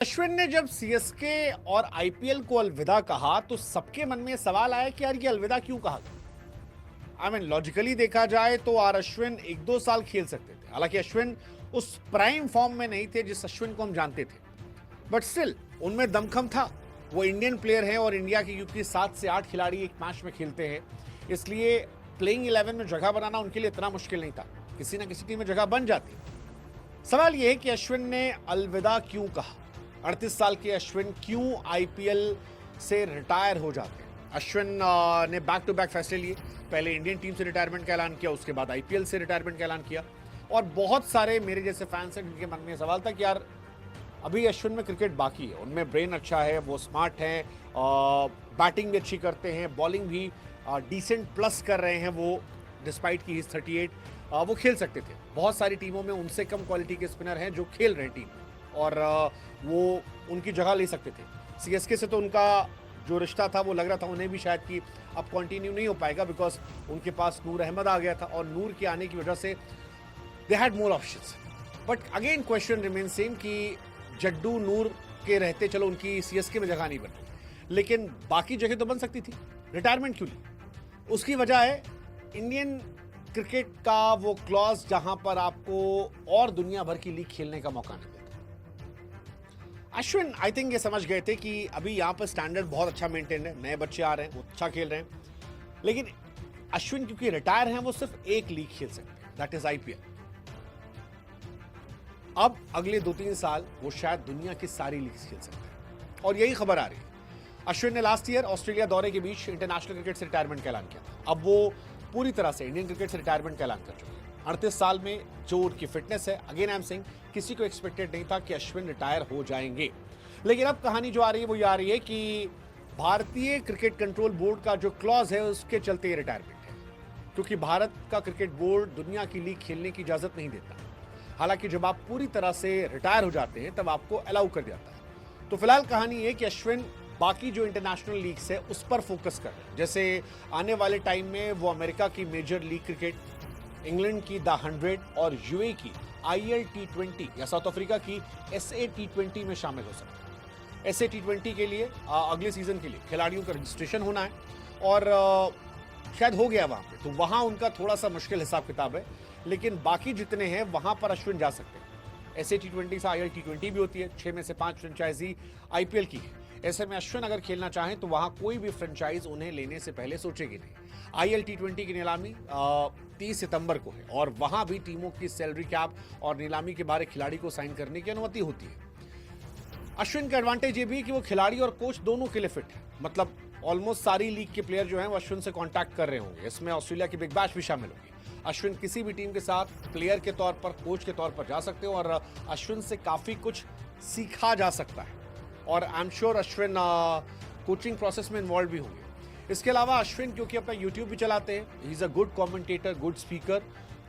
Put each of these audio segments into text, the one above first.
अश्विन ने जब सीएसके और आईपीएल को अलविदा कहा तो सबके मन में सवाल आया कि यार ये अलविदा क्यों कहा। आई मीन लॉजिकली देखा जाए तो आर अश्विन एक दो साल खेल सकते थे। हालांकि अश्विन उस प्राइम फॉर्म में नहीं थे जिस अश्विन को हम जानते थे, बट स्टिल उनमें दमखम था। वो इंडियन प्लेयर है और इंडिया की क्योंकि 7 से 8 खिलाड़ी एक मैच में खेलते हैं, इसलिए प्लेइंग 11 में जगह बनाना उनके लिए इतना मुश्किल नहीं था। किसी ना किसी टीम में जगह बन जाती। सवाल यह है कि अश्विन ने अलविदा क्यों कहा। 38 साल के अश्विन क्यों आईपीएल से रिटायर हो जाते हैं। अश्विन ने बैक टू बैक फैसले लिए। पहले इंडियन टीम से रिटायरमेंट का ऐलान किया, उसके बाद आईपीएल से रिटायरमेंट का ऐलान किया। और बहुत सारे मेरे जैसे फैंस हैं जिनके मन में सवाल था कि यार अभी अश्विन में क्रिकेट बाकी है, उनमें ब्रेन अच्छा है, वो स्मार्ट हैं, बैटिंग भी अच्छी करते हैं, बॉलिंग भी डिसेंट प्लस कर रहे हैं वो, डिस्पाइट की 38 वो खेल सकते थे। बहुत सारी टीमों में उनसे कम क्वालिटी के स्पिनर हैं जो खेल रहे हैं टीम में और वो उनकी जगह ले सकते थे। सीएसके से तो उनका जो रिश्ता था वो लग रहा था उन्हें भी शायद कि अब कंटिन्यू नहीं हो पाएगा, बिकॉज उनके पास नूर अहमद आ गया था और नूर के आने की वजह से they had more options. But again question remain same कि जड्डू नूर के रहते चलो उनकी सीएसके में जगह नहीं बन, लेकिन बाकी जगह तो बन सकती थी। रिटायरमेंट क्यों ली? उसकी वजह है इंडियन क्रिकेट का वो क्लॉज जहां पर आपको और दुनिया भर की लीग खेलने का मौका नहीं देता। अश्विन आई थिंक ये समझ गए थे कि अभी यहां पर स्टैंडर्ड बहुत अच्छा मेंटेन है, नए बच्चे आ रहे हैं, वो अच्छा खेल रहे हैं, लेकिन अश्विन क्योंकि रिटायर हैं वो सिर्फ एक लीग खेल सकते हैं, दैट इज आईपीएल। अब अगले 2-3 साल वो शायद दुनिया की सारी लीग्स खेल सकते हैं और यही खबर आ रही है। अश्विन ने लास्ट ईयर ऑस्ट्रेलिया दौरे के बीच इंटरनेशनल क्रिकेट से रिटायरमेंट का ऐलान किया था। अब वो पूरी तरह से इंडियन क्रिकेट से रिटायरमेंट का ऐलान कर चुके हैं। 38 साल में जो उनकी फिटनेस है, अगेन आई एम सेइंग, किसी को एक्सपेक्टेड नहीं था कि अश्विन रिटायर हो जाएंगे। लेकिन अब कहानी जो आ रही है वो ये आ रही है कि भारतीय क्रिकेट कंट्रोल बोर्ड का जो क्लॉज है उसके चलते ये रिटायरमेंट है, क्योंकि भारत का क्रिकेट बोर्ड दुनिया की लीग खेलने की इजाजत नहीं देता। हालांकि जब आप पूरी तरह से रिटायर हो जाते हैं तब आपको अलाउ कर जाता है। तो फिलहाल कहानी है कि अश्विन बाकी जो इंटरनेशनल लीग्स है उस पर फोकस कर रहे हैं। जैसे आने वाले टाइम में वो अमेरिका की मेजर लीग क्रिकेट, इंग्लैंड की द 100 और यूए की IL T20 या साउथ अफ्रीका की SA T20 में शामिल हो सकते हैं। SA T20 के लिए अगले सीजन के लिए खिलाड़ियों का रजिस्ट्रेशन होना है और शायद हो गया वहां पे, तो वहां उनका थोड़ा सा मुश्किल हिसाब किताब है, लेकिन बाकी जितने हैं वहां पर अश्विन जा सकते हैं। SA T20 से IL T20 भी होती है, 6 में से 5 फ्रेंचाइजी आईपीएल की है। ऐसे में अश्विन अगर खेलना चाहें तो वहां कोई भी फ्रेंचाइज उन्हें लेने से पहले सोचेगी नहीं। IL T20 की नीलामी 30 सितंबर को है और वहां भी टीमों की सैलरी कैप और नीलामी के बारे खिलाड़ी को साइन करने की अनुमति होती है। अश्विन का एडवांटेज ये भी है कि वो खिलाड़ी और कोच दोनों के लिए फिट है, मतलब ऑलमोस्ट सारी लीग के प्लेयर जो हैं वो अश्विन से कांटेक्ट कर रहे होंगे। इसमें ऑस्ट्रेलिया की बिग बैश भी शामिल होगी। अश्विन किसी भी टीम के साथ प्लेयर के तौर पर, कोच के तौर पर जा सकते हो और अश्विन से काफी कुछ सीखा जा सकता है और I am sure Ashwin coaching process में इन्वॉल्व भी होंगे। इसके अलावा अश्विन क्योंकि अपना यूट्यूब भी चलाते हैं, he is a good commentator, good speaker,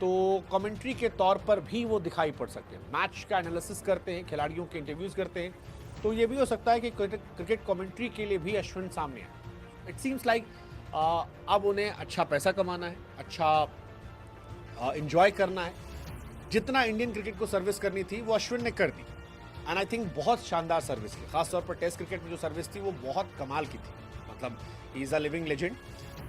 तो कमेंट्री के तौर पर भी वो दिखाई पड़ सकते हैं। मैच का एनालिसिस करते हैं, खिलाड़ियों के इंटरव्यूज करते हैं, तो ये भी हो सकता है कि क्रिकेट कमेंट्री के लिए भी अश्विन सामने आए। इट सीम्स लाइक अब उन्हें अच्छा पैसा कमाना है, अच्छा इंजॉय करना है। जितना इंडियन क्रिकेट को सर्विस करनी थी वो अश्विन ने कर दी एंड आई थिंक बहुत शानदार सर्विस की। खासतौर पर टेस्ट क्रिकेट में जो सर्विस थी वो बहुत कमाल की थी, मतलब he is a living legend.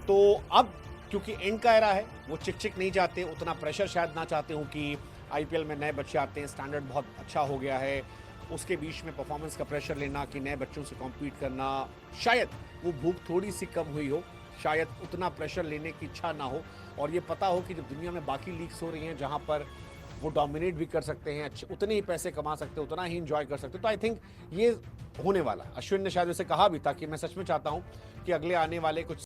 तो अब क्योंकि एंड का एरा है, वो चिक नहीं चाहते, उतना प्रेशर शायद ना चाहते हूँ कि आईपीएल में नए बच्चे आते हैं, स्टैंडर्ड बहुत अच्छा हो गया है, उसके बीच में परफॉर्मेंस का प्रेशर लेना कि नए बच्चों से कॉम्पीट करना, शायद वो भूख थोड़ी सी कम हुई हो, शायद उतना प्रेशर लेने की इच्छा ना हो और ये पता हो कि जब दुनिया में बाकी लीग्स हो रही हैं जहाँ पर वो डोमिनेट भी कर सकते हैं, अच्छे उतने ही पैसे कमा सकते हैं, उतना ही इंजॉय कर सकते हैं। तो आई थिंक ये होने वाला। अश्विन ने शायद वैसे कहा भी था कि मैं सच में चाहता हूं कि अगले आने वाले कुछ